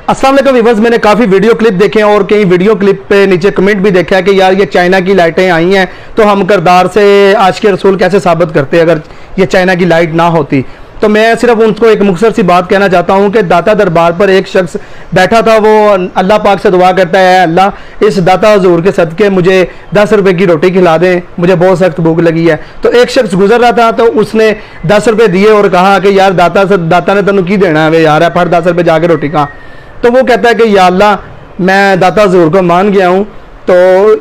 अस्सलाम वालेकुम व्यूअर्स, मैंने काफ़ी वीडियो क्लिप देखे हैं और कई वीडियो क्लिप पे नीचे कमेंट भी देखा है कि यार ये चाइना की लाइटें आई हैं तो हम करदार से आशिक़ रसूल कैसे साबित करते अगर ये चाइना की लाइट ना होती। तो मैं सिर्फ उनको एक मुख्तसर सी बात कहना चाहता हूँ कि दाता दरबार पर एक शख्स बैठा था, वो अल्लाह पाक से दुआ करता है, अल्लाह इस दाता हुजूर के सदक़े मुझे 10 रुपए की रोटी खिला दें, मुझे बहुत सख्त भूख लगी है। तो एक शख्स गुजर रहा था तो उसने 10 रुपये दिए और कहा कि यार दाता ने तेनू की देना है वे यार, है फट 10 रुपये जाके रोटी खा। तो वो कहता है कि या अल्लाह मैं दाता हुजूर को मान गया हूँ, तो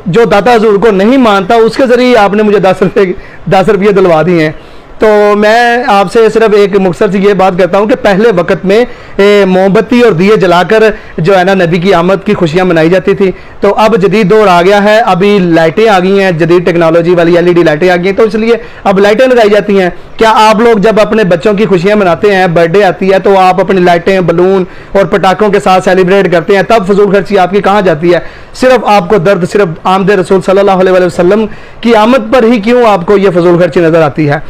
जो दाता हुजूर को नहीं मानता उसके ज़रिए आपने मुझे 10 रुपये दिलवा दिए हैं। तो मैं आपसे सिर्फ एक मुख्तसर सी ये बात करता हूँ कि पहले वक्त में मोमबत्ती और दिए जलाकर जो है ना नबी की आमद की खुशियाँ मनाई जाती थी। तो अब जदीद दौर आ गया है, अभी लाइटें आ गई हैं, जदीद टेक्नोलॉजी वाली LED लाइटें आ गई हैं, तो इसलिए अब लाइटें लगाई जाती हैं। क्या आप लोग जब अपने बच्चों की खुशियाँ मनाते हैं, बर्थडे आती है, तो आप अपनी लाइटें, बलून और पटाखों के साथ सेलिब्रेट करते हैं, तब फजूल खर्ची आपकी कहाँ जाती है? सिर्फ आपको दर्द सिर्फ आमद रसूल सल्लल्लाहु अलैहि वसल्लम की आमद पर ही क्यों आपको ये फजूल खर्ची नज़र आती है?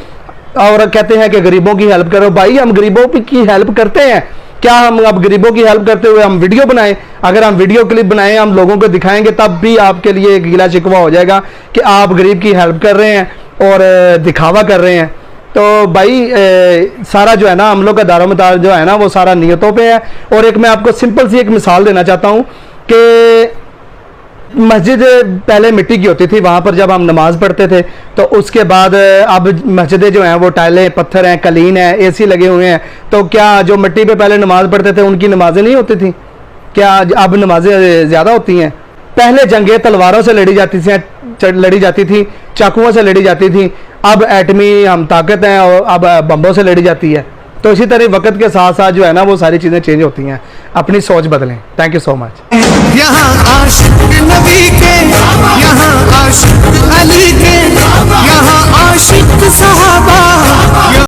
और कहते हैं कि गरीबों की हेल्प करो। भाई हम गरीबों की हेल्प करते हैं, क्या हम अब गरीबों की हेल्प करते हुए हम वीडियो बनाएं? अगर हम वीडियो क्लिप बनाएं, हम लोगों को दिखाएंगे, तब भी आपके लिए एक गिला शिकवा हो जाएगा कि आप गरीब की हेल्प कर रहे हैं और दिखावा कर रहे हैं। तो भाई सारा जो है ना हम लोग का दारोमदार जो है ना वो सारा नियतों पे है। और एक मैं आपको सिंपल सी एक मिसाल देना चाहता हूँ कि मस्जिद पहले मिट्टी की होती थी, वहाँ पर जब हम नमाज़ पढ़ते थे, तो उसके बाद अब मस्जिदें जो हैं वो टाइलें पत्थर हैं, कलीन है, AC लगे हुए हैं। तो क्या जो मिट्टी पे पहले नमाज़ पढ़ते थे उनकी नमाजें नहीं होती थी? क्या अब नमाजें ज़्यादा होती हैं? पहले जंगें तलवारों से लड़ी जाती थी, चाकुओं से लड़ी जाती थी, अब एटमी हम ताकत हैं और अब बम्बों से लड़ी जाती है। तो इसी तरह वक्त के साथ साथ जो है ना वो सारी चीज़ें चेंज होती हैं। अपनी सोच बदलें। Thank you so much. यहाँ आशिक नबी के